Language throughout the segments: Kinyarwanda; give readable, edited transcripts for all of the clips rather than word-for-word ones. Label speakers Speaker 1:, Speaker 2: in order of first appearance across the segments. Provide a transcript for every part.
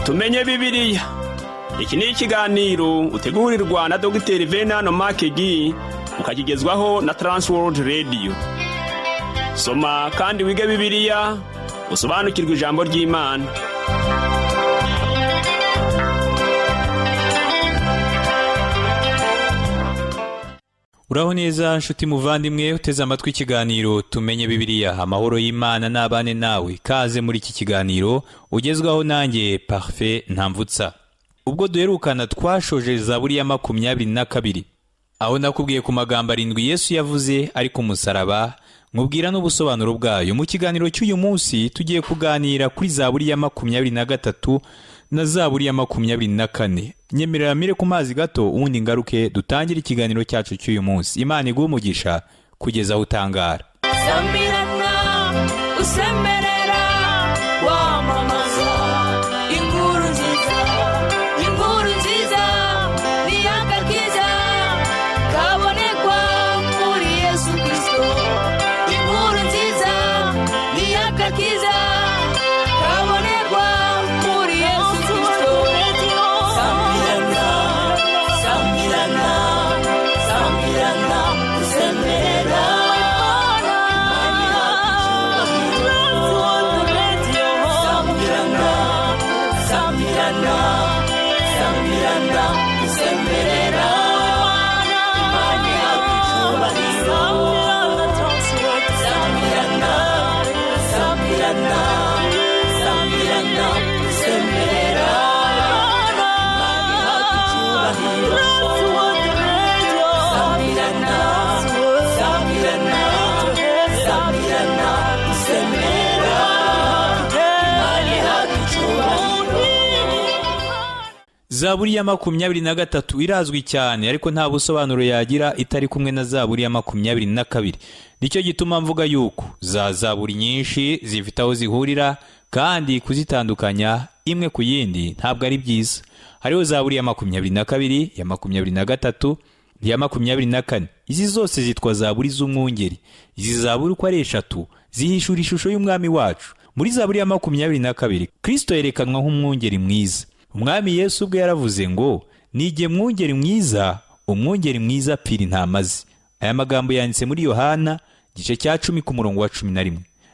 Speaker 1: tumenye Bibiliya. Iki ni ikiganiro utegurirwa na Dr. Venano Makegi ukakigezwaho na Transworld Radio. Soma kandi wige Bibiliya, usobanukirwe ijambo ry'Imana.
Speaker 2: Uraho neza nshuti muvandimwe uteze amatwi ikiganiro tumenye Bibiliya. Amahoro y'Imana n'abane nawe. Kaze muri iki kiganiro ugezwaho nanjye Parfait Ntamvutsa. Ubwo duherukana twashoje Zaburi ya 22, aho nakubwiye ku magambo 7 Yesu yavuze ari ku musaraba, nkubwira n'ubusobanuro bwayo. Mu kiganiro cy'uyu munsi tugiye kuganira kuri Zaburi ya 23 na Zaburi ya 24. Nyemerera mire ku mazi gato ubundi ngaruke dutangire ikiganiro cyacu cy'uyu munsi. Imana iguhe umugisha kugeza aho utangara.
Speaker 3: Sambirana usemerera wamamaza inkuru nziza, inkuru nziza ni agakiza kabonekwa muri Yesu Kristo. Inkuru nziza ni agakiza kabonekwa muri Yesu Kristo. Sambirana, sambirana, sambirana usemerera
Speaker 2: Zaburi ya 23 irazwi cyane, ariko nta busobanuro yagira itari kumwe na Zaburi ya 22. Nicyo gituma mvuga yuko za Zaburi nyinshi zifite aho zihurira, kandi kuzitandukanya imwe ku yindi ntabwo ari byiza. Hariho Zaburi ya 22, ya 23, ya 24. Izi zose zitwa Zaburi z'umwungeri. Izi Zaburi uko ari 3 zihishura ishusho y'umwami wacu. Muri Zaburi ya 22 Kristo yerekanwa nk'umwungeri mwiza. Umwami Yesu ubwo yaravuze ngo nige mwungeri mwiza, umwungeri mwiza apfira intama ze. Aya magambo yanditse muri Yohana gice cya 10 ku murongo wa 11.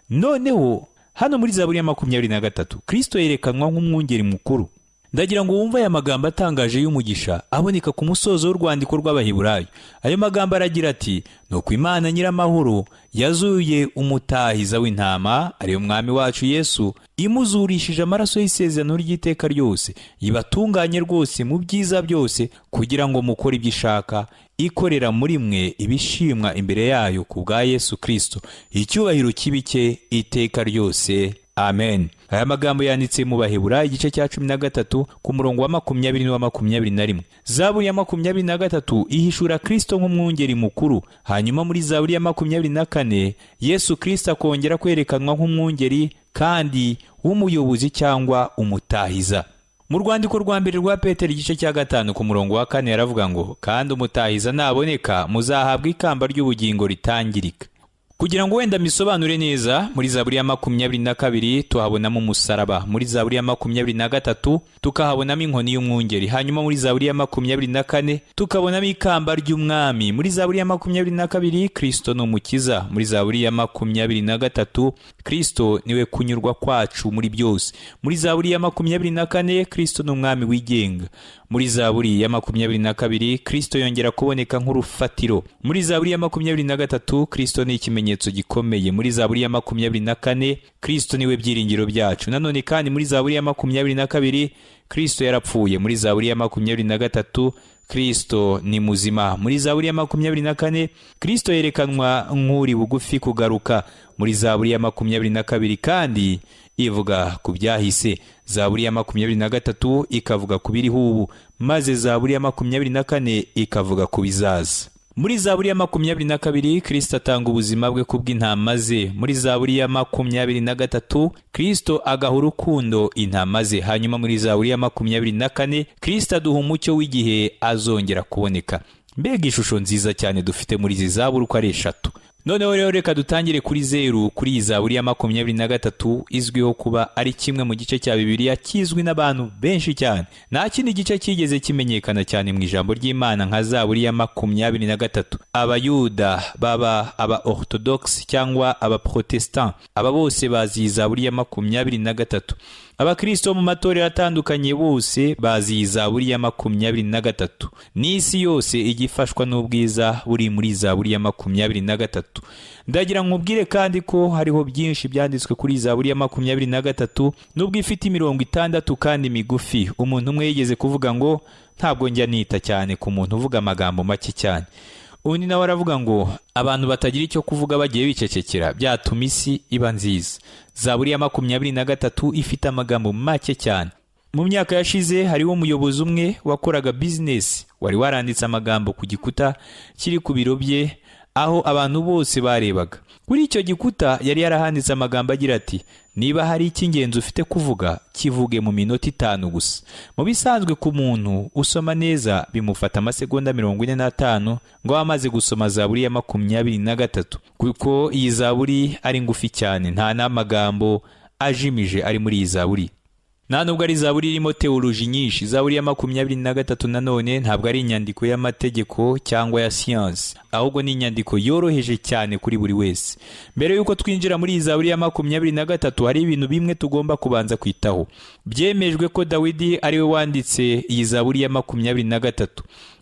Speaker 2: Noneho hano muri Zaburi ya 23 Kristo yerekanwa nk'umwungeri mukuru. Ndagira ngo wumve aya magambo atangaje y'umugisha aboneka ku musozo w'urwandiko rw'Abaheburayo. Ayo magambo aragira ati: nuko Imana nyiramahoro yazuye umutahiza w'intama, ariyo mwami wacu Yesu, imuzurishije amaraso y'isezerano ry'iteka ryose, ibatunganye rwose mu byiza byose, kugira ngo mukore ibyo ishaka, ikorera muri mwe ibishimwa imbere yayo ku bwa Yesu Kristo. Icyubahiro kibike iteka ryose. Amen. Aya magambo yanditse mu Baheburayo igice cya 13 ku murongo wa 20 n'uwa 21. Zaburi ya 23 ihishura Kristo nk'umwungeri mukuru. Hanyuma muri Zaburi ya 24 Yesu Kristo akongera kwerekanwa nk'umwungeri kandi w'umuyobozi cyangwa umutahiza. Mu rwandiko rwa mbere rwa Petero igice cya 5 ku murongo wa 4 yaravuga ngo kandi umutahiza naboneka muzahabwa ikamba ry'ubugingo ritangirika. Kugira ngo wenda misobanure neza, muri Zaburi ya 22 tuhabonamo umusaraba, muri Zaburi ya 23 tukahabonamo inkoni y'umwungeri, hanyuma muri Zaburi ya 24 tukabonamo ikamba ry'umwami, muri Zaburi ya 22 Kristo n'umukiza, muri Zaburi ya 23 Kristo niwe kunyurwa kwacu muri byose, muri Zaburi ya 24 Kristo n'umwami wigenga, muri Zaburi ya 22 Kristo yongera kuboneka nk'urufatiro, muri Zaburi ya 23 Kristo ni ikimenyetso gikomeye, muri Zaburi ya 24 Kristo niwe byiringiro byacu. Nanone kandi muri Zaburi ya 22 Kristo yarapfuye, muri Zaburi ya 23 Kristo ni muzima, muri Zaburi ya 24 Kristo yerekanwa nk'uri bugufi kugaruka, muri Zaburi ya 22 kandi ivuga ku byahise, Zaburi ya 23 ikavuga ku biriho ubu, maze Zaburi ya 24 ikavuga ku bizaza. Muri Zaburi ya 22 Kristo atanga ubuzima bwe kubw'intama ze, muri Zaburi ya 23 Kristo agaha urukundo intama ze, hanyuma muri Zaburi ya 24 Kristo aduha umucyo w'igihe azongera kuboneka. Mbega ishusho nziza cyane dufite muri izi Zaburi uko ari 3. Noneho rero reka dutangire kuri zeru kuri iyi zaburi ya 23 izwiho kuba ari kimwe mu gice cya Bibiliya kizwi n'abantu benshi cyane. Nta kindi gice kigeze kimenyekana cyane mu ijambo ry'Imana nka zaburi ya 23. Abayuda baba aba orthodox cyangwa aba protestant aba bose bazi zaburi ya 23. Abakristo mu matorero atandukanye bose bazi zaburi ya 23. N'isi yose igifashwa n'ubwiza buri muri zaburi ya 23. Ndagira nkubwire kandi ko hariho byinshi byanditswe kuri zaburi ya 23 nubwo ifite imirongo 6 kandi migufi. Umuntu umwe yigeze kuvuga ngo ntabwo njya nita cyane ku muntu uvuga amagambo make cyane. Undi nawe aravuga ngo abantu batagira icyo kuvuga bagiye bicecekera byatuma isi iba nziza. Zaburi ya 23 ifite amagambo make cyane. Mu myaka yashize hariho umuyobozi umwe wakoraga business wari waranditse amagambo ku gikuta kiri ku biro bye aho abantu bose barebaga. Kuri icyo gikuta yari yarahanditse amagambo agira ati niba hari icy'ingenzi ufite kuvuga kivuge mu minota 5 gusa. Mu bisanzwe ku muntu usoma neza bimufata amasegonda 45 ngo amaze gusoma zaburi ya 23 kuko iyi zaburi ari ngufi cyane, nta n'amagambo ajimije ari muri iyi zaburi. Nta nubwo ari zaburi irimo teoloji nyinshi. Zaburi ya 23 nanone ntabwo ari inyandiko y'amategeko cyangwa ya siyansi, ahubwo ni inyandiko yoroheje cyane kuri buri wese. Mbere yuko twinjira muri iyi zaburi ya 23 hari ibintu bimwe tugomba kubanza kwitaho. Byemejwe ko Dawidi ari we wanditse iyi zaburi ya 23.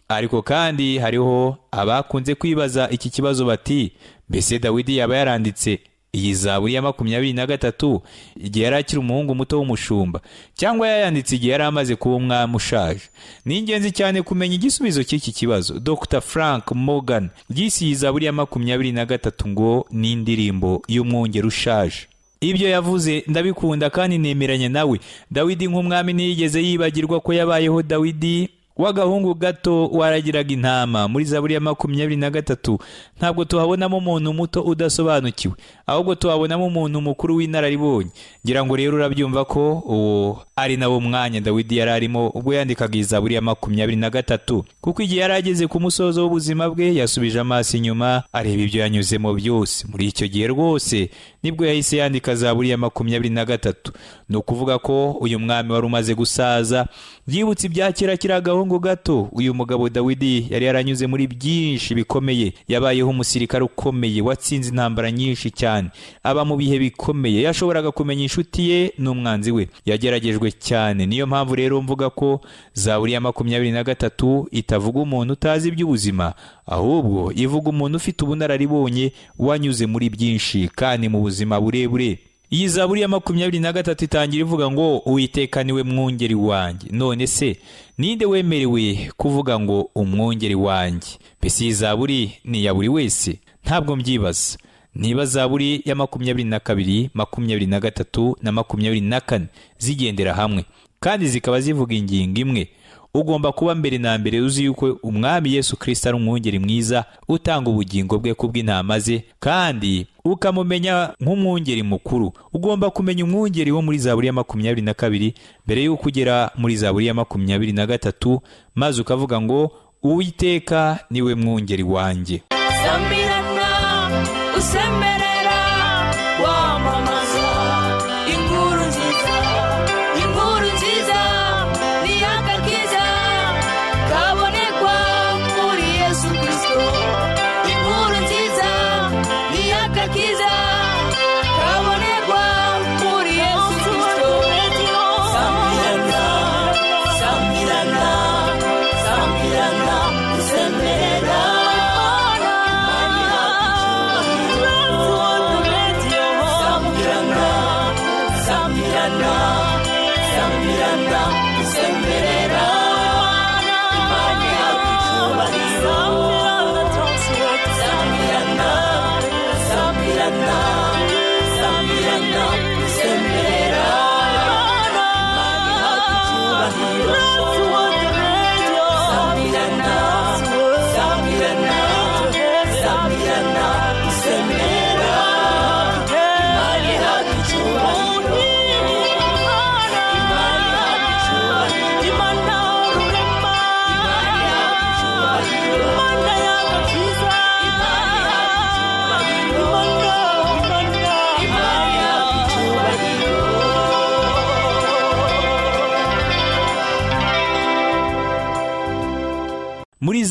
Speaker 2: Ariko kandi hariho abakunze kwibaza iki kibazo bati mbese Dawidi yaba yaranditse iyi zaburi ya 23 igihe yari akiri umuhungu muto w'umushumba cyangwa yayanditse igihe yari amaze kuba umwami ushaje? Ni ingenzi cyane kumenya igisubizo cy'iki kibazo. Dr. Frank Morgan yise iyi zaburi ya 23 ngo ni indirimbo y'umwungeri ushaje. Ibyo yavuze ndabikunda kandi nemeranya nawe. Dawidi nk'umwami ntiyigeze yibagirwa ko yabayeho Dawidi w'agahungu gato waragiraga intama. Muri zaburi ya 23 ntabwo tuhabonamo umuntu muto udasobanukiwe, ahubwo tuhabonamo umuntu mukuru w'inararibonye. Ngira ngo rero urabyumva ko uwo ari nawo mwanya Dawidi yari arimo ubwo yandikaga iyi zaburi ya 23, kuko igihe yari ageze ku musozo w'ubuzima bwe yasubije amaso inyuma areba ibyo yanyuzemo byose. Muri icyo gihe rwose nibwo yahise yandika zaburi ya 23. Ni ukuvuga ko uyu mwami wari umaze gusaza yibutse ibya kera akiri agahungu gato. Uyu mugabo Dawidi yari yaranyuze muri byinshi bikomeye. Yabayeho umusirikare ukomeye watsinze intambara nyinshi cyane, aba mu bihe bikomeye. Yashoboraga kumenya inshuti ye n'umwanzi we. Yageragejwe cyane. Niyo mpamvu rero mvuga ko zaburi ya 23 itavuga umuntu utazi iby'ubuzima, ahubwo ivuga umuntu ufite ubunararibonye wanyuze muri byinshi kandi mu buzima burebure. Iyi zaburi ya 23 itangira ivuga ngo Uwiteka niwe mwungeri wanjye. None se ninde wemerewe kuvuga ngo umwungeri wanjye? Mbese iyi zaburi ni ya buri wese? Ntabwo mbyibaza. Niba zaburi ya 22, 23 na 24 zigendera hamwe kandi zikaba zivuga ingingo imwe, ugomba kuba mbere na mbere uzi yuko umwami Yesu Kristo ari umwungeri mwiza utanga ubugingo bwe kubw'intama ze, kandi ukamumenya nk'umwungeri mukuru. Ugomba kumenya umwungeri wo muri zaburi ya 22 mbere yuko ugera muri zaburi ya 23, maze ukavuga ngo Uwiteka niwe mwungeri wanjye.
Speaker 3: Sambirana usemerera wamamaza inkuru nziza, inkuru nziza ni agakiza kabonekwa muri Yesu Kristo. Inkuru nziza ni agakiza kabonekwa muri Yesu Kristo. Sambirana, sambirana, sambirana usemerera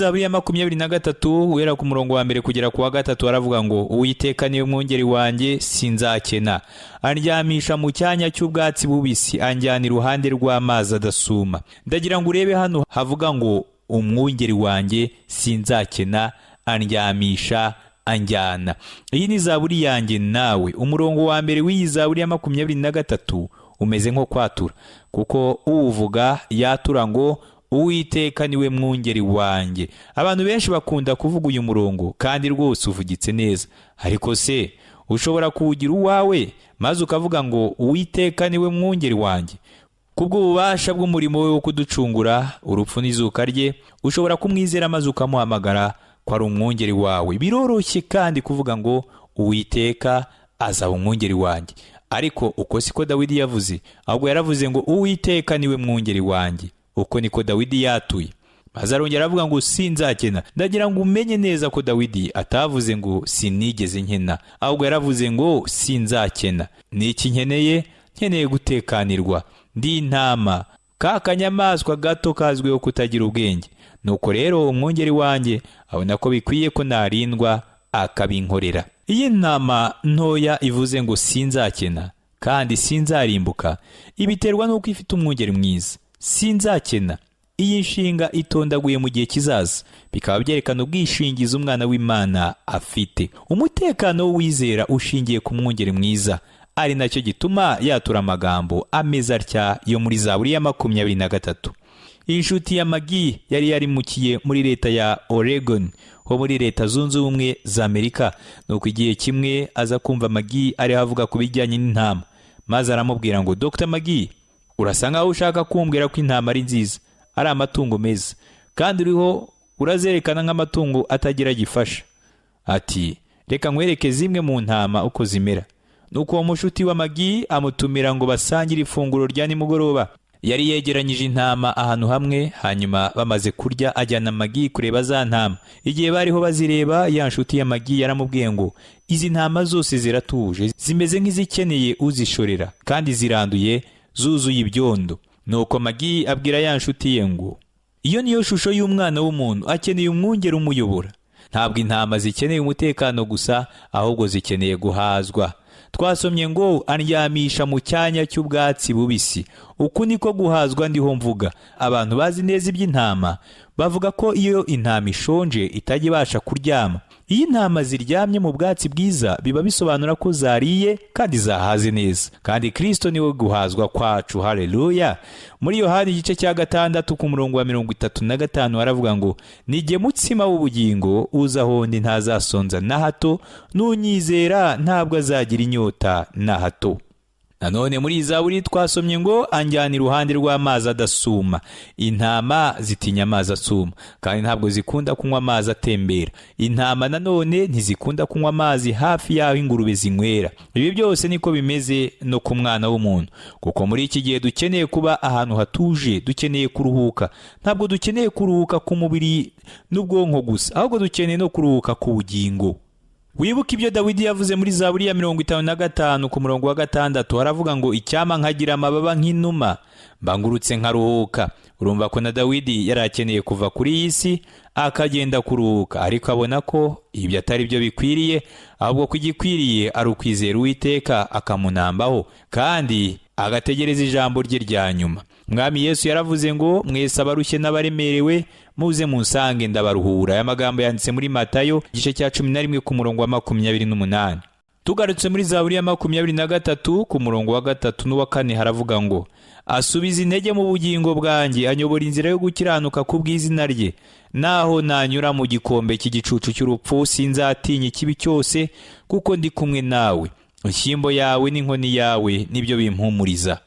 Speaker 2: Zaburi ya 23 guhera ku murongo wa mbere kugera ku wa gatatu aravuga ngo Uwiteka niwe mwungeri wanjye sinzakena, andyamisha mu cyanya cy'ubwatsi bubisi, anjyana iruhande rw'amazi adasuma. Ndagira ngo urebe hano havuga ngo umwungeri wanjye sinzakena, andyamisha, anjyana. Iyi ni zaburi yanjye nawe. Umurongo wa mbere w'iyi zaburi ya 23 umeze nko kwatura, kuko uvuga yatura ngo Uwiteka niwe mwungeri wanjye. Abantu benshi bakunda kuvuga uyu murongo kandi rwose uvugitse neza, ariko se ushobora kuwugira uwawe maze ukavuga ngo Uwiteka niwe mwungeri wanjye? Kubw'ububasha bw'umurimo we wo kuducungura urupfu n'izuka rye, ushobora kumwizera maze ukamuhamagara ko ari umwungeri wawe. Biroroshye kandi kuvuga ngo Uwiteka azaba umwungeri wanjye, ariko uko siko Dawidi yavuze, ahubwo yaravuze ngo Uwiteka niwe mwungeri wanjye. Uko niko Dawidi yatuye. Maze arongera avuga ngo sinzakena. Ndagira ngo umenye neza ko Dawidi atavuze ngo sinigeze nkena, ahubwo yaravuze ngo sinzakena. Niki nkeneye? Nkeneye gutekanirwa. Ndi intama, ka kanyamaswa gato kazwiho kutagira ubwenge. Nuko rero umwungeri wanjye abona ko bikwiye ko narindwa akabinkorera. Iyi ntama ntoya ivuze ngo sinzakena kandi sinzarimbuka, ibiterwa nuko ifite umwungeri mwiza. Sinzakena, iyi nshinga itondaguye mu gihe kizaza, bikaba byerekana ubwishingizi umwana w'Imana afite. Umutekano w'uwizera ushingiye ku mwungeri mwiza, ari nacyo gituma yatura amagambo ameza atya yo muri Zaburi ya 23. Inshuti ya Magi yari yarimukiye muri leta ya Oregon ho muri Leta Zunze Ubumwe za Amerika. Nuko igihe kimwe aza kumva Magi ari havuga ku bijyanye n'intama, maze aramubwira ngo Dr. Magi, urasa nkaho ushaka kumbwira ko intama ari nziza, ari amatungo meza, kandi uriho urazerekana nk'amatungo atagira gifasha. Ati reka nkwereke zimwe mu ntama uko zimera. Nuko uwo mushuti wa Magi amutumira ngo basangire ifunguro rya nimugoroba. Yari yegeranyije intama ahantu hamwe, hanyuma bamaze kurya ajyana Magi kureba za ntama. Igihe bariho bazireba, ya nshuti ya Magi yaramubwiye ngo izi ntama zose ziratuje, zimeze nk'izikeneye uzishorera, kandi ziranduye, zuzuye ibyondo. Nuko Magi abwira ya nshuti ye ngo iyo niyo shusho y'umwana w'umuntu, akeneye umwungeri umuyobora. Ntabwo intama zikeneye umutekano gusa, ahubwo zikeneye guhazwa. Twasomye ngo andyamisha mu cyanya cy'ubwatsi bubisi. Uku niko guhazwa ndiho mvuga. Abantu bazi neza iby'intama bavuga ko iyo intama ishonje itajya ibasha kuryama. Iyo intama ziryamye mu bwatsi bwiza, biba bisobanura ko zariye kandi zahaze neza. Kandi Kristo niwe guhazwa kwacu. Haleluya. Muri Yohana igice cya 6 ku murongo wa 35 aravuga ngo nijye mutsima w'ubugingo, uza aho ndi ntazasonza na hato, nunyizera ntabwo azagira inyota na hato. Nanone muri Zaburi twasomye ngo anjyana iruhande rw'amazi adasuma. Intama zitinya amazi asuma, kandi ntabwo zikunda kunywa amazi atembera. Intama nanone ntizikunda kunywa amazi hafi y'aho ingurube zinywera. Ibi byose niko bimeze no ku mwana w'umuntu, kuko muri iki gihe dukeneye kuba ahantu hatuje, dukeneye kuruhuka. Ntabwo dukeneye kuruhuka ku mubiri n'ubwonko gusa, ahubwo dukeneye no kuruhuka ku bugingo. Wibuka ibyo Dawidi yavuze muri Zaburi ya 55 ku murongo wa 6, aravuga ngo icyama nkagira amababa nk'inuma, mbangurutse nkaruhuka. Urumva ko na Dawidi yari akeneye kuva kuri iyi si akagenda kuruhuka, ariko abona ko ibyo atari byo bikwiriye, ahubwo ko igikwiriye ari ukwizera Uwiteka akamunambaho kandi agategereza ijambo rye rya nyuma. Mwami Yesu yaravuze ngo mwese abarushye n'abaremerewe muze munsange ndabaruhura. Aya magambo yanditse muri Matayo igice cya 11 ku murongo wa 28. Tugarutse muri Zaburi ya 23 ku murongo wa 3 n'uwa 4 haravuga ngo asubiza intege mu bugingo bwanjye, anyobora inzira yo gukiranuka kubw'izina rye. Naho nanyura mu gikombe cy'igicucu cy'urupfu, sinzatinya ikibi cyose, kuko ndi kumwe nawe. Inshyimbo yawe n'inkoni yawe nibyo bimpumuriza.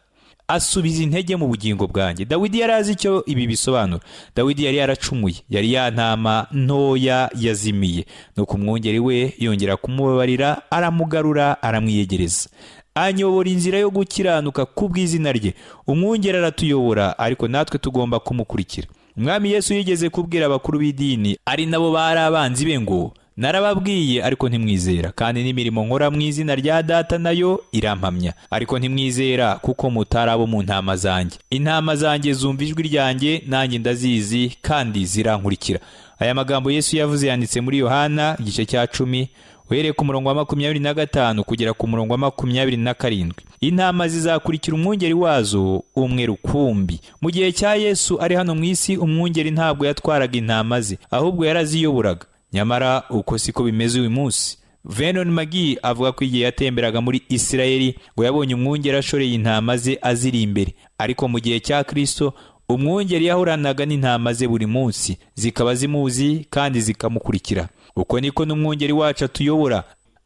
Speaker 2: Asubiza intege mu bugingo bwanjye. Dawidi yari azi icyo ibi bisobanura. Dawidi yari yaracumuye, yari yantama ntoya yazimiye. Nuko umwungeri we yongera kumubabarira, aramugarura, aramwiyegereza. Anyobora inzira yo gukiranuka kubw'izina rye. Umwungeri aratuyobora, ariko natwe tugomba kumukurikira. Umwami Yesu yigeze kubwira abakuru b'idini, ari nabo bari abanzi be, ngo narababwiye ariko ntimwizera, kandi n'imirimo nkora mu izina rya Data nayo irampamya, ariko ntimwizera kuko mutari abo mu ntama zanjye. Intama zanjye zumva ijwi ryanjye, nanjye ndazizi kandi zirankurikira. Aya magambo Yesu yavuze yanditse muri Yohana igice cya 10 uhereye ku murongo wa 25 kugera ku murongo wa 27. Intama zizakurikira umwungeri wazo umwe rukumbi. Mu gihe cya Yesu ari hano mu isi, umwungeri ntabwo yatwaraga intama ze, ahubwo yaraziyoboraga. Nyamara uko siko bimeze uyu munsi. Vernon McGee avuga ko igihe yatemberaga muri Isirayeli ngo yabonye umwungeri ashoreye intama ze aziri imbere, ariko mu gihe cya Kristo umwungeri yahoranaga n'intama ze buri munsi, zikaba zimuzi kandi zikamukurikira. Uko niko n'umwungeri wacu atuyobora,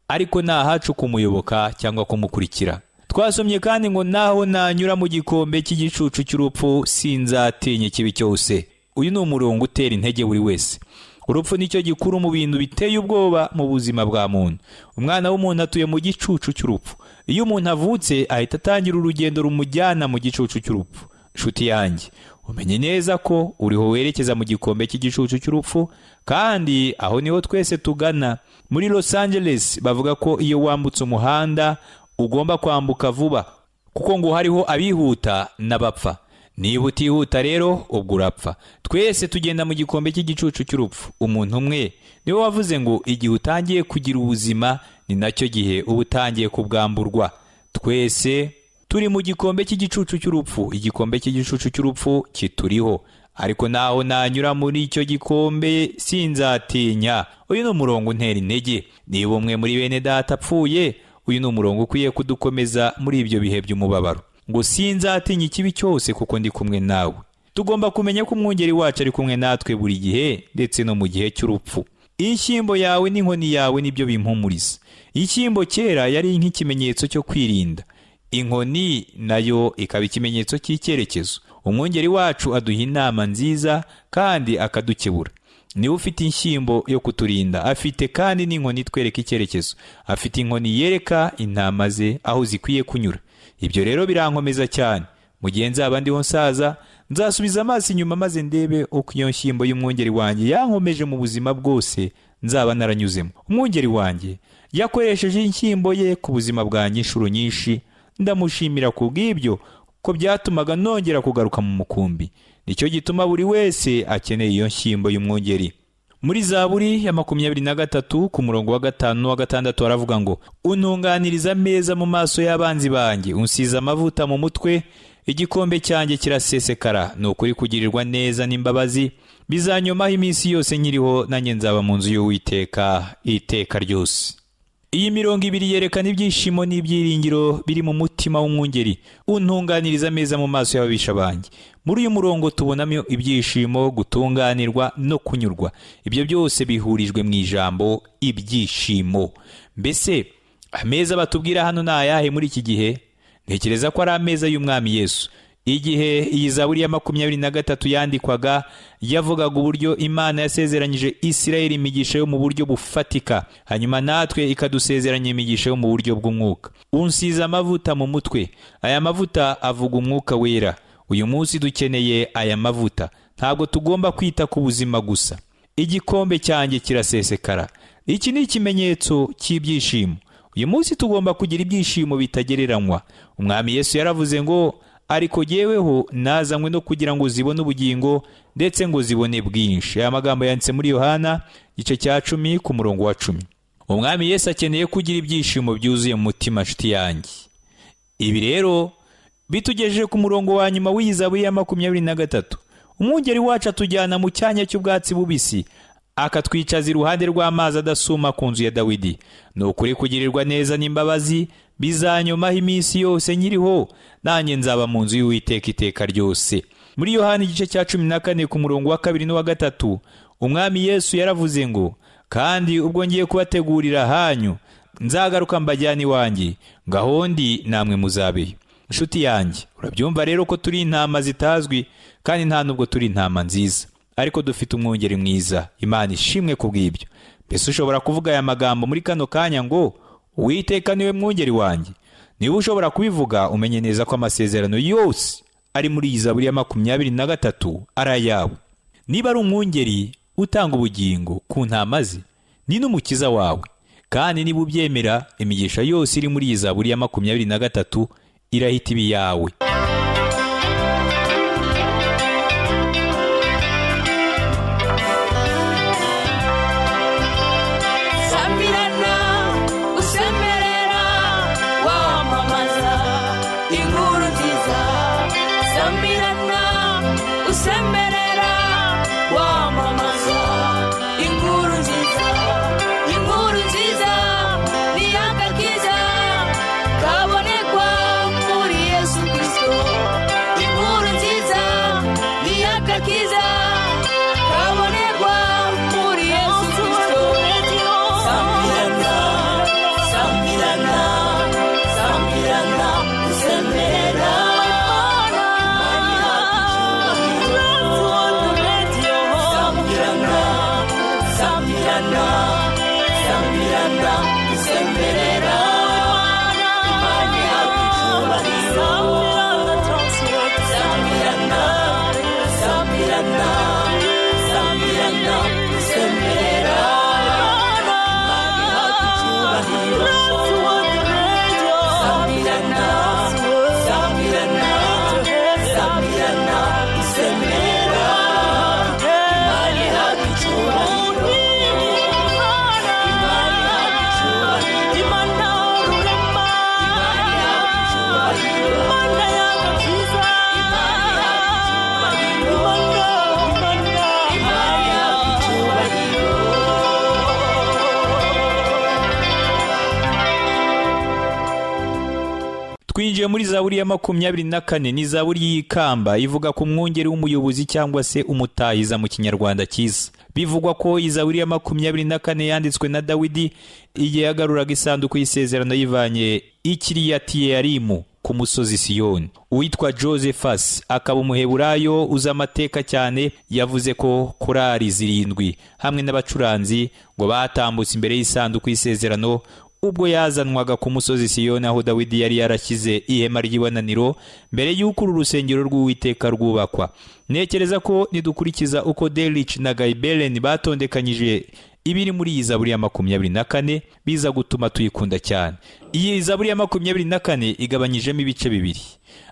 Speaker 2: ariko nta hacu kumuyoboka cyangwa kumukurikira. Twasomye kandi ngo naho nanyura mu gikombe cy'igicucu cy'urupfu sinzatinya ikibi cyose. Uyu ni umurongo utera intege buri wese. Urupfu nicyo gikuru mu bintu biteye ubwoba mu buzima bwa muntu. Umwana w'umuntu atuye mu gicucu cy'urupfu. Iyo umuntu avutse ahita atangira urugendo rumujyana mu gicucu cy'urupfu. Nshuti yanjye, umenye neza ko uriho werekeza mu gikombe cy'igicucu cy'urupfu, kandi aho niho twese tugana. Muri Los Angeles bavuga ko iyo wambutse umuhanda ugomba kwambuka vuba, kuko ngo hariho abihuta n'abapfa. Niba utihuta rero ubwo urapfa. Twese tugenda mu gikombe cy'igicucu cy'urupfu. Umuntu umwe niwe wavuze ngo igihe utangiye kugira ubuzima ni nacyo gihe uba utangiye kubwamburwa. Twese turi mu gikombe cy'igicucu cy'urupfu. Igikombe cy'igicucu cy'urupfu kituriho, ariko naho nanyura muri icyo gikombe sinzatinya. Uyu ni umurongo untera intege. Niba umwe muri bene data apfuye, uyu ni umurongo ukwiye kudukomeza muri ibyo bihe by'umubabaro, ngo sinzatinya ikibi cyose kuko ndi kumwe nawe. Tugomba kumenya ko umwungeri wacu ari kumwe natwe buri gihe, ndetse no mu gihe cy'urupfu. Inshyimbo yawe n'inkoni yawe nibyo bimpumuriza. Inshyimbo kera yari nk'ikimenyetso cyo kwirinda, inkoni nayo ikaba ikimenyetso cy'icyerekezo. Umwungeri wacu aduha inama nziza kandi akadukebura. Niwe ufite inshyimbo yo kuturinda, afite kandi n'inkoni itwereka icyerekezo. Afite inkoni yereka intama ze aho zikwiye kunyura. Ibyo rero birankomeza cyane. Mu gihe nzaba ndiho nsaza, nzasubiza amaso inyuma maze ndebe uko iyo nshyimbo y'umwungeri wanjye yankomeje mu buzima bwose nzaba naranyuzemo. Umwungeri wanjye yakoresheje inshyimbo ye ku buzima bwanjye inshuro nyinshi. Ndamushimira kubw'ibyo, ko byatumaga nongera kugaruka mu mukumbi. Nicyo gituma buri wese akeneye iyo nshyimbo y'umwungeri. Muri Zaburi ya 23 ku murongo wa 5 n'uwa 6 aravuga ngo, untunganiriza ameza mu maso y'abanzi banjye, unsiza amavuta mu mutwe, igikombe cyanjye kirasesekara. Ni ukuri kugirirwa neza n'imbabazi bizanyomaho iminsi yose nkiriho, nanjye nzaba mu nzu y'Uwiteka iteka ryose. Iyi mirongo ibiri yerekana ibyishimo n'ibyiringiro biri mu mutima w'umwungeri. Untunganiriza ameza mu maso y'ababisha banjye. Muri uyu murongo tubonamo ibyishimo, gutunganirwa no kunyurwa. Ibyo byose bihurijwe mu ijambo ibyishimo. Mbese ameza batubwira hano ni ayahe muri iki gihe? Ntekereza ko ari ameza y'umwami Yesu. Igihe iyi Zaburi ya 23 yandikwaga, yavugaga uburyo Imana yasezeranyije Isirayeli imigisha yo mu buryo bufatika, hanyuma natwe ikadusezeranya imigisha yo mu buryo bw'umwuka. Unsiza amavuta mu mutwe. Aya mavuta avuga umwuka wera. Uyu munsi dukeneye aya mavuta. Ntabwo tugomba kwita ku buzima gusa. Igikombe cyanjye kirasesekara. Iki ni ikimenyetso cy'ibyishimo. Uyu munsi tugomba kugira ibyishimo bitagereranywa. Umwami Yesu yaravuze ngo, ariko jyeweho nazanywe no kugira ngo zibone ubugingo, ndetse ngo zibone bwinshi. Aya magambo yanditse muri Yohana igice cya 10 ku murongo wa 10. Umwami Yesu akeneye kugira ibyishimo byuzuye mu mutima, nshuti yanjye. Ibi rero bitugejeje ku murongo wa nyuma w'iyi Zaburi ya 23. Umwungeri wacu atujyana mu cyanya cy'ubwatsi bubisi, akatwicaza iruhande rw'amazi adasuma ku nzu ya Dawidi. Ni ukuri kugirirwa neza n'imbabazi bizanyomaho iminsi yose nkiriho, nanjye nzaba mu nzu y'Uwiteka iteka ryose. Muri Yohana igice cya 14 ku murongo wa 2 n'uwa 3, umwami Yesu yaravuze ngo, kandi ubwo ngiye kubategurira hanyu, nzagaruka mbajyana iwanjye, ngaho ndi namwe muzabeyo. Nshuti yanjye, urabyumva rero ko turi intama zitazwi, kandi nta nubwo turi intama nziza, ariko dufite umwungeri mwiza. Imana ishimwe kubw'ibyo. Mbese ushobora kuvuga aya magambo muri kano kanya ngo, Uwiteka niwe mwungeri wanjye? Niba ushobora kubivuga, umenye neza ko amasezerano yose ari muri iyi Zaburi ya 23 ari ayawe. Niba ari umwungeri utanga ubugingo ku ntama ze, ni n'umukiza wawe. Kandi niba ubyemera, imigisha yose iri muri iyi Zaburi ya 23 irahita iba iyawe.
Speaker 3: usemerera wamamaza inkuru nziza ni agakiza kabonekwa muri Yesu Kristo. Inkuru nziza ni agakiza kabonekwa muri Yesu Kristo. Sambirana, sambirana, sambirana, usemerera sambirana, sambirana, sambirana, usemerera imani yakicyubahiro. Sambirana, sambirana, sambirana, usemerera imani yakicyubahiro. Sambirana, sambirana, sambirana, usemerera imani yakicyubahiro.
Speaker 2: Twinjiye muri Zaburi ya 24 ni Zaburi y'ikamba ivuga ku mwungeri w'umuyobozi cyangwa se umutahiza mu kinyarwanda cyiza. Bivugwa ko Zaburi ya 24 yanditswe na Dawidi igihe yagaruraga isanduku y'isezerano yivanye i Kiriyatiyarimu ku musozi Siyoni. Uwitwa Josephus akaba umuheburayo uza amateka cyane yavuze ko korari 7 hamwe n'abacuranzi ngo batambutse imbere y'isanduku y'isezerano ubwo yazanwaga ku musozi Siyoni aho Dawidi yari yarashyize ihema ry'ibonaniro mbere y'uko uru rusengero rw'Uwiteka rwubakwa. Nekereza ko nidukurikiza uko Delitzsch na Guy Belen batondekanyije ibiri muri iyi Zaburi ya 24 biza gutuma tuyikunda cyane. Iyi Zaburi ya 24 igabanyijemo ibice bibiri.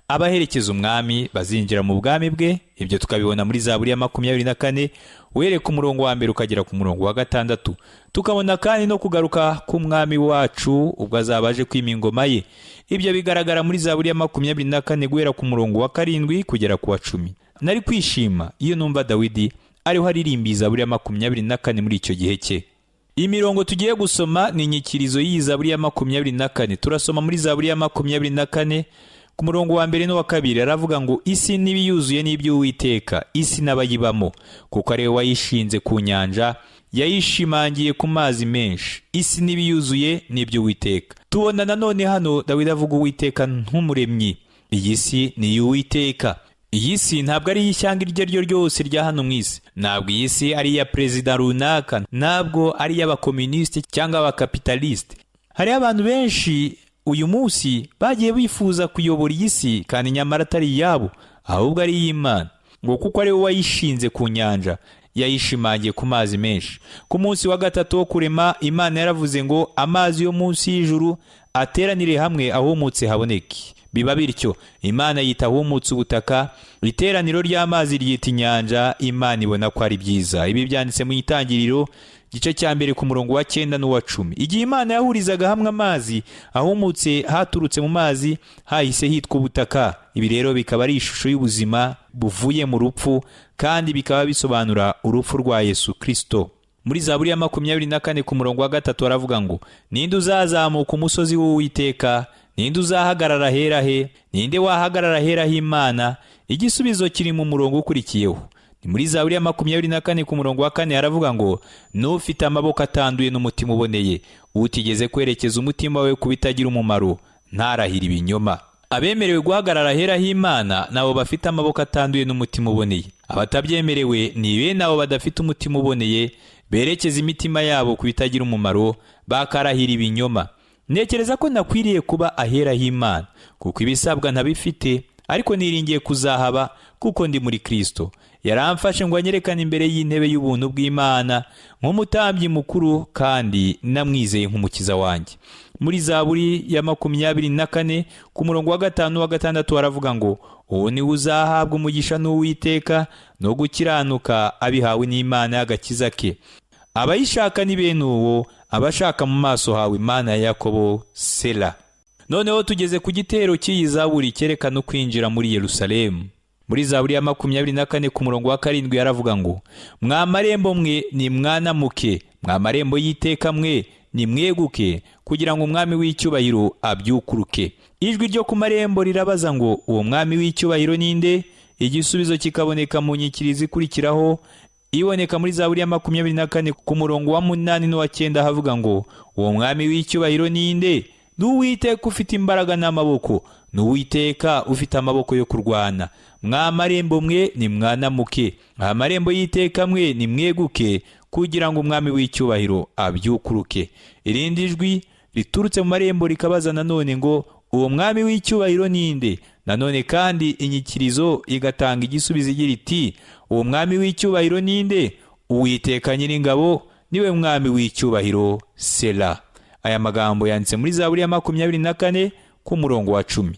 Speaker 2: Abaherekeza umwami bazinjira mu bwami bwe, ibyo tukabibona muri Zaburi ya 24 uhereye ku murongo wa mbere ukagera ku murongo wa 6. Tukabona kandi no kugaruka k'umwami wacu ubwo azabaje kwima ingoma ye. Ibyo bigaragara muri Zaburi ya 24 guhera ku murongo wa 7 kugera ku wa 10. Nari kwishima iyo numva Dawidi ariho aririmba Zaburi ya 24 muri icyo gihe cye. Imirongo tugiye gusoma ni inyikirizo y'iyi Zaburi ya 24. Turasoma muri Zaburi ya 24 ku murongo wa mbere no wa 2 aravuga ngo isi n'ibiyuzuye n'iby'Uwiteka, isi n'abayibamo, kuko ari we wayishinze ku nyanja, yayishimangiye ku mazi menshi. Isi n'ibiyuzuye n'iby'Uwiteka. Tubona nanone hano Dawidi avuga Uwiteka nk'umuremyi. Iyi si ni iy'Uwiteka. Iyi si ntabwo ari iy'ishyanga iryo ryo ryose rya hano mu isi. Ntabwo iyi si ari iya perezida runaka, ntabwo ari iy'abakomunisite cyangwa abakapitalisite. Hari abantu benshi uyu munsi bagiye bifuza kuyobora iyi si kandi nyamara atari iyabo, ahubwo ari iy'Imana, ngo kuko ari we wayishinze ku nyanja, yayishimangiye ku mazi menshi. Ku munsi wa 3 wo kurema, Imana yaravuze ngo amazi yo munsi y'ijuru ateranire hamwe ahumutse haboneke. Biba bityo, Imana yita ahumutse ubutaka, iteraniro ry'amazi ryita inyanja. Imana ibona ko ari byiza. Ibi byanditse mu Itangiriro gice cya mbere ku murongo wa 9 n'uwa 10. Igihe Imana yahurizaga hamwe amazi ahumutse haturutse mu mazi, hahise hitwa ubutaka. Ibi rero bikaba ari ishusho y'ubuzima buvuye mu rupfu, kandi bikaba bisobanura urupfu rwa Yesu Kristo. Muri Zaburi ya 24 ku murongo wa 3 aravuga ngo ninde uzazamuka umusozi w'Uwiteka, ninde uzahagarara hera he, ninde wahagarara hera h'Imana. Igisubizo kiri mu murongo ukurikiyeho. Muri Zaburi ya 24 ku murongo wa 4 aravuga ngo n'ufite amaboko atanduye n'umutima uboneye, utigeze kwerekeza umutima we ku bitagira umumaro, ntarahira ibinyoma. Abemerewe guhagarara hera h'Imana nabo bafite amaboko atanduye n'umutima uboneye. Abatabyemerewe ni bene abo badafite umutima uboneye, berekeza imitima yabo ku bitagira umumaro, bakarahira ibinyoma. Nekereza ko nakwiriye kuba ahera h'Imana, kuko ibisabwa ntabifite, ariko niringiye kuzahaba kuko ndi muri Kristo. Yaramfashe ngo anyerekane imbere y'intebe y'ubuntu bw'Imana nk'umutambyi mukuru, kandi namwizeye nk'umukiza wanjye. Muri Zaburi ya 24 ku murongo wa 5 n'uwa 6 aravuga ngo uwo ni uzahabwa umugisha n'Uwiteka no gukiranuka abihawe n'Imana y'agakiza ke. Abayishaka ni bene uwo, abashaka mu maso hawe Imana ya Yakobo. Sela. Noneho tugeze ku gitero cy'iyi Zaburi cyerekana kwinjira muri Yerusalemu. Muri Zaburi ya 24 ku murongo wa 7 yaravuga ngo, mwa marembo mwe ni mwanamuke, mwa marembo y'iteka mwe ni mweguke, kugira ngo umwami w'icyubahiro abyukuruke. Ijwi ryo ku marembo rirabaza ngo, uwo mwami w'icyubahiro ninde? Igisubizo kikaboneka mu nyikirizi ikurikiraho, iboneka muri Zaburi ya 24 ku murongo wa 8 n'uwa 9 havuga ngo, uwo mwami w'icyubahiro ninde? N'Uwiteka ufite imbaraga n'amaboko, n'Uwiteka ufite amaboko yo kurwana. Mwa marembo mwe ni mwanamuke, mwa marembo y'iteka mwe ni mweguke, kugira ngo umwami w'icyubahiro abyukuruke. Irindi jwi riturutse mu marembo rikabaza nanone ngo, uwo mwami w'icyubahiro ninde? Nanone kandi inyikirizo igatanga igisubizo igira iti, uwo mwami w'icyubahiro ninde? Uwiteka Nyiringabo niwe mwami w'icyubahiro. Sela. Aya magambo yanditse muri Zaburi ya 24 ku murongo wa 10.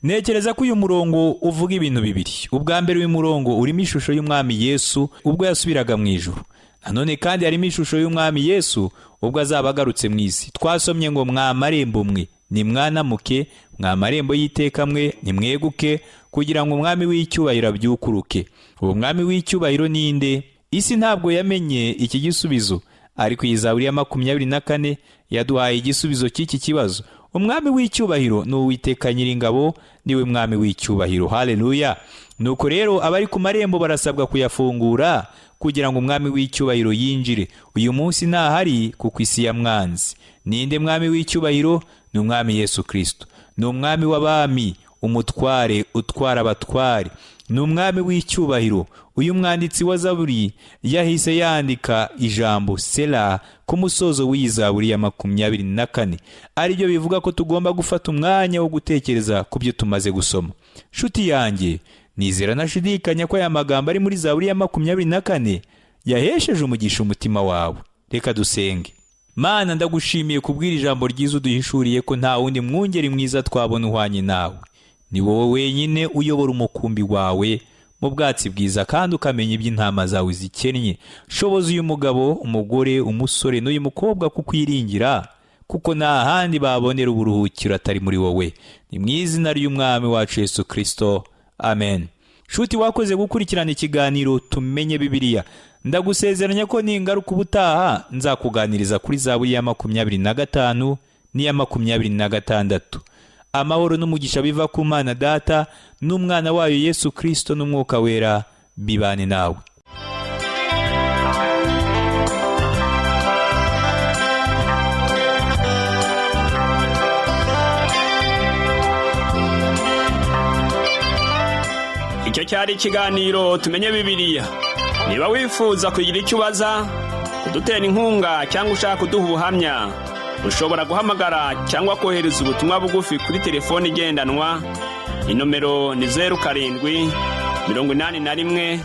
Speaker 2: Nekereza ko uyu murongo uvuga ibintu bibiri. Ubwa mbere uyu murongo urimo ishusho y'umwami Yesu ubwo yasubiraga mu ijuru. Nanone kandi harimo ishusho y'umwami Yesu ubwo azaba agarutse mu isi. Twasomye ngo mwa marembo mwe ni mwanamuke, mwa marembo y'iteka mwe ni mweguke, kugira ngo umwami w'icyubahiro abyukuruke. Uwo mwami w'icyubahiro ninde? Isi ntabwo yamenye iki gisubizo, ariko iyi Zaburi ya 24 yaduhaye igisubizo cy'iki kibazo. Umwami w'icyubahiro ni Uwiteka Nyiringabo, niwe mwami w'icyubahiro. Haleluya. Nuko rero abari ku marembo barasabwa kuyafungura kugira ngo umwami w'icyubahiro yinjire. Uyu munsi ntahari kuko isi yamwanze. Ninde mwami w'icyubahiro? Ni umwami Yesu Kristo. Ni umwami w'abami, umutware utwara abatware. Ni umwami w'icyubahiro. Uyu mwanditsi wa Zaburi yahise yandika ijambo Sela ku musozo w'iyi Zaburi ya 24. Aribyo bivuga ko tugomba gufata umwanya wo gutekereza ku byo tumaze gusoma. Nshuti yanjye, nizera nashidikanya ko aya magambo ari muri Zaburi ya 24 yahesheje umugisha umutima wawe. Reka dusenge. Mana, ndagushimiye kubwira ijambo ryiza uduhishuriye ko nta wundi mwungeri mwiza twabona uhwanye nawe. Ni wowe wenyine uyobora umukumbi wawe mu bwatsi bwiza, kandi ukamenya iby'intama zawe zikennye. Shoboza uyu mugabo, umugore, umusore n'uyu mukobwa kukwiringira, kuko nta handi babonera uburuhukiro atari muri wowe. Ni mu izina ry'umwami wacu Yesu Kristo. Amen. Shuti, wakoze gukurikirana ikiganiro Tumenye Bibiliya. Ndagusezeranya ko ningaruka ubutaha nzakuganiriza kuri Zaburi ya 25 n'iya 26. Amahoro n'umugisha biva ku Mana Data n'umwana wayo Yesu Kristo n'umwuka wera bibane nawe.
Speaker 1: Icyo cyari ikiganiro Tumenye Bibiliya. Niba wifuza kugira icyo ubaza, kudutera inkunga cyangwa ushaka kuduha ubuhamya, ushobora guhamagara cyangwa kohereza ubutumwa bugufi kuri telefoni igendanwa. Inomero ni 07 81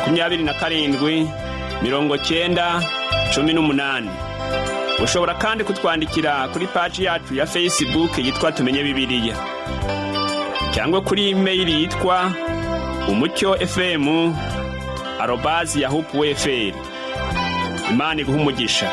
Speaker 1: 27 90 18. Ushobora kandi kutwandikira kuri page yacu ya Facebook yitwa Tumenye Bibiliya, cyangwa kuri email yitwa umucyo@yahoo.fr. Imana iguhe umugisha.